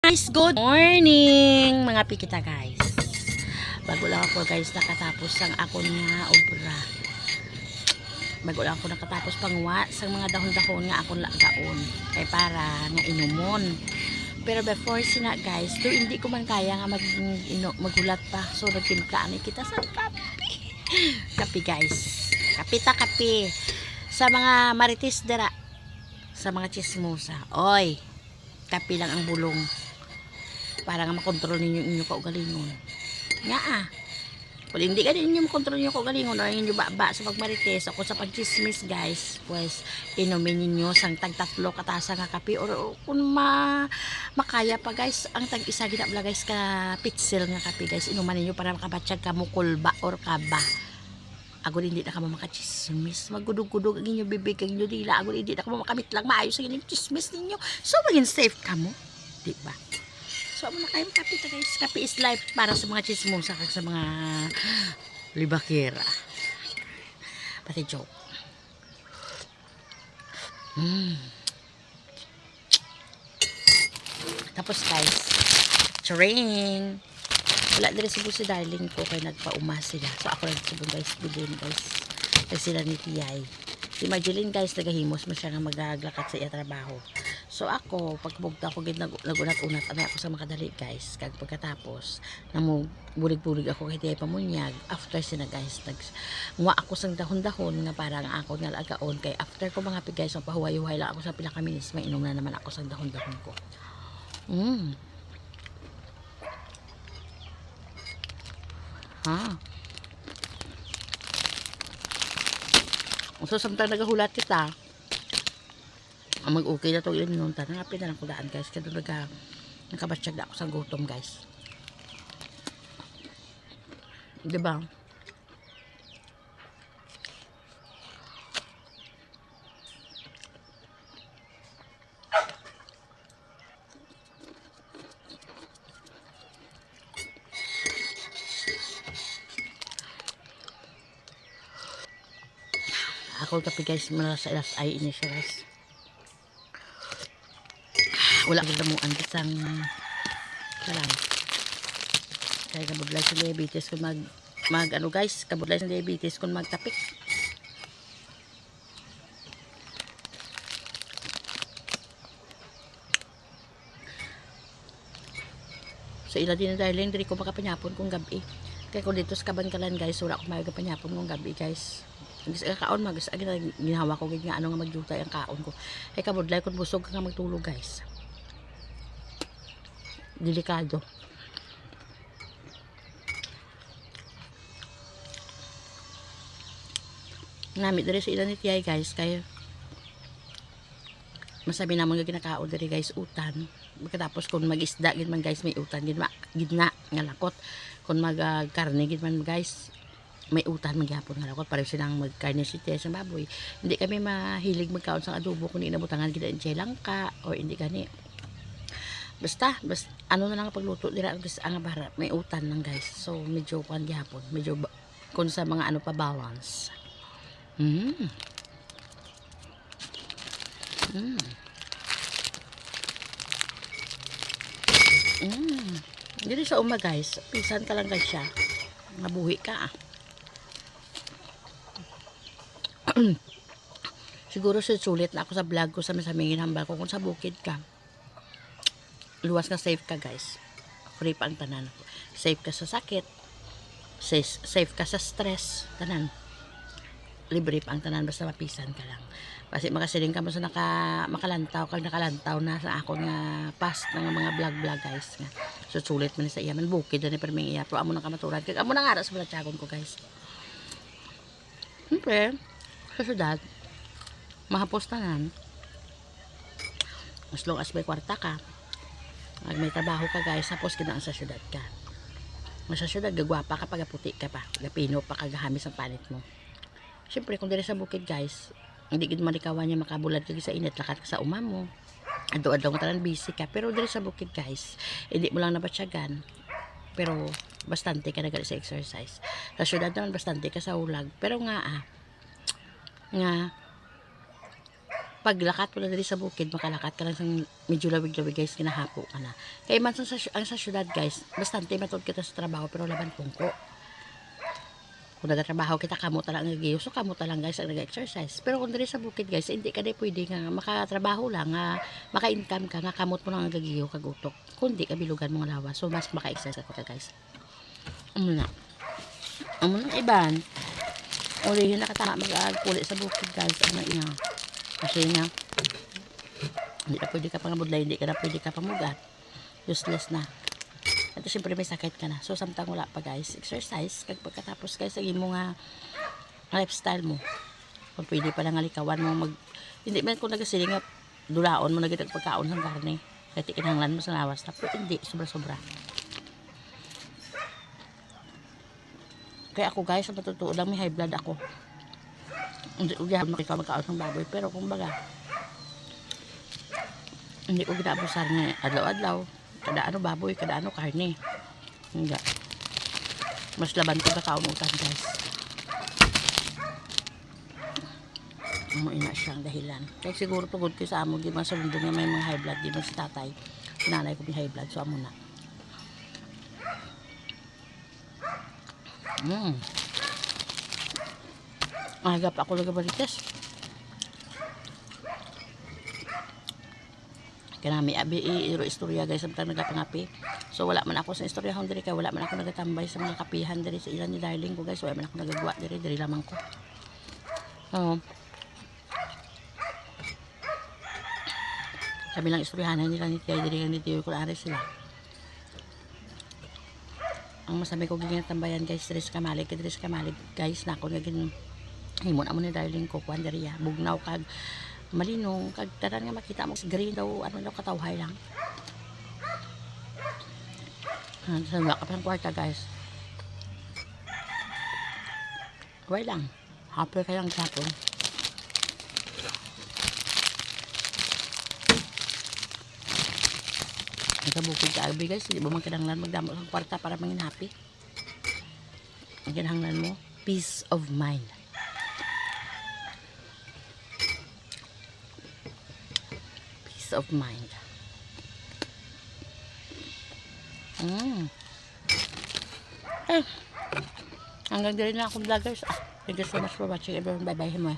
Guys, good morning mga pikita guys. Bago lang ako guys nakatapos ang ako nga obra. Bago lang ako nakatapos pangwa sa mga dahon-dahon nga akong lagaon. Kay para nga inumon. Pero before sina guys, do hindi ko man kaya nga magulat pa. So nagtimplaan kita sa kape. Kape guys. Kapita kape. Sa mga marites dira. Sa mga chismosa. Oy, kape lang ang bulong. Para nga makontrol ninyo inyong kaugalingon. Nga kung hindi ka din inyo makontrol ninyo kaugalingon o inyo baba sa pagmarites ako sa pagchismis guys, pues inumin ninyo sang tag-tatlo katasa nga kape or kung makaya pa guys ang tag-isa ginabla guys ka pitsil nga kape guys, inuman ninyo para makabatsyag ka mukulba or kaba. Ako hindi na ka makachismis, magudog-gudog ang inyong bibig ang inyong dila, ako hindi na ka makamit lang maayos ang inyong chismis ninyo, so maging safe ka mo, diba? So, muna kayo kapita guys. Kape is life para sa mga chismosa kag sa mga libakira. Pati joke. Tapos guys, train. Wala din si si darling ko kaya nagpauma sila. So, ako lang sibong guys. Bilin guys. Kasi sila ni Tiyay. Si Marjeline guys, nagahimos mo siya nga magaglakat sa iya trabaho. So ako, pagpugta ko nagunat-unat ano ako sa makadali guys. Kag pagkatapos, bulig-bulig ako kay Tiyay Pamunyag. After sina guys, ngwa ako sang dahon-dahon nga parang ako nga lagaon. Kay after ko mga guys, pahuway-huway lang ako sa pila ka minutes. Mainom na naman ako sang dahon-dahon ko. So samtang nagahulat kita, mag-okay na itong inom ta. Nangapin na lang ko daan guys. Kaya nakabatsyag na ako sa gutom guys. Diba? Ako kape guys, malas ay ini siya guys. Wala ko damuan isang kalang. Kaya kabudlay sa diabetes kung ano guys, kabudlay sa diabetes kung magtapik. So ila din darling, diri ko makapanyapon kung gabi. Kaya kung dito sa Kabangkalan guys, wala ko magapanyapon kung gabi guys. Kaon ginawa ko nga ano nga magyutay ang kaon ko. Kaya kabudlay kung busog ka nga magtulog guys. Delikado. Namit diri sa ilan ni Tiyay guys, kaya masabi naman nga kinakaon diri guys utan. Pagkatapos kung mag-isda gid man guys may utan gidna nga lakot. Kung mag-karne gid man guys may utan magyapon nga lakot para silang magkarne si Tiyay sa baboy. Hindi kami mahilig magkaon sa adobo kung inabutangan gid ang langka or hindi gani. Basta ano na lang pagluto dira guys ang bara may utan lang guys. So medyo kan gyapon, medyo kun sa mga ano pa balance. Dito sa uma guys, pisan ka lang guys siya. Mabuhi ka Siguro sulit na ako sa vlog ko sa masamingin hambal ko kung sa bukid ka. Luwas ka, safe ka guys. Free pa ang tanan. Safe ka sa sakit. Safe ka sa stress. Tanan. Libre pa ang tanan basta mapisan ka lang. Kasi makasiling ka mo sa makalantaw kag nakalantaw na sa ako nga past ng mga vlog guys. So sulit man sa iya man bukid na ni perming iya. Pero amo nang kamaturan. Kag amo nang ara sa balatyagon ko guys. Siyempre, sa syudad, mahapos tanan. As long as may kwarta ka, may trabaho ka guys, tapos kinaan sa syudad ka. Sa syudad, gagwapa ka pag puti ka pa, gapino pa kagahamis ang panit mo. Siyempre, kung diri sa bukid guys, hindi gid malikawan niya makabulad ka sa init, lakat ka sa uma mo. Ado-ado mo tanan busy ka, pero diri sa bukid guys, hindi mo lang nabatsyagan. Pero bastante ka na sa exercise. Sa syudad naman bastante ka sa ulag, pero nga paglakat mo na dali sa bukid, makalakat ka lang sa medyo lawig-lawig guys, kinahapo ka na. Kaya man ang sa syudad guys, bastante matod kita sa trabaho pero laban pungko. Kung nagtatrabaho kita, kamuta lang ang gagiyo. So, kamuta lang guys ang nag-exercise. Pero kung dali sa bukid guys, hindi ka na pwede nga makatrabaho lang, maka-income ka, nga kamot mo lang ang gagiyo, kagutok. Kundi ka bilugan mo nga lawas. So, mas maka-exercise ka guys. Amo na iban. Ulihin na katama mag-puli sa bukid guys. Ano ina. Kasi nga, hindi na pwede ka pang budlay, hindi ka na pwede ka pang mugat. Useless na. At syempre may sakit ka na. So, samtang wala pa guys, exercise. Pagkatapos guys, ang imong lifestyle mo. Kung pwede pa lang alikawan mo, hindi man kung nagasiling nga, dulaon mo nagitag pagkaon ng karne. Kahit ikinanglan mo sa lawas. Tapos hindi, sobra-sobra. Kaya ako guys, sa matutuo lang, may high blood ako. Hindi ko gihapon makikaw magkaon ng baboy. Pero kung baga, hindi ko ginabusar nga adlaw-adlaw. Kada ano baboy, kada ano karne. Hindi. Mas laban ko kakaumutan guys. Umuina siyang dahilan. Kaya siguro tugod ko sa amo, di man sa mundo nga may mga high blood, di man si tatay. Sinanay ko may high blood, so amo na. Agap ako nagabalites. Kanami abi iro istorya guys samtang nagapangapi. So wala man ako sa istoryahon diri kay wala man ako nagatambay sa mga kapihan diri sa ilan ni darling ko guys. Wala man ako nagagawa diri lamang ko. Sabi lang istoryahan nila ni Tiyo diri ni Tiyo ko ari sila. Ang masabi ko ginatambayan guys diri sa Kamalig guys na ako naging himon amo ni darling ko kuan diri bugnaw kag malinong kag tanan nga makita mo green daw ano daw katawhay lang. Sa mga kapang kwarta guys. Way lang. Happy kayang sapon. Nagkabukid ka abi guys. Hindi mo man kinahanglan magdamo sa kwarta para mangin happy. Ang kinahanglan mo, peace of mind. Of mind. Hanggang dito na akong vloggers. Thank you so much for watching everyone. Bye bye.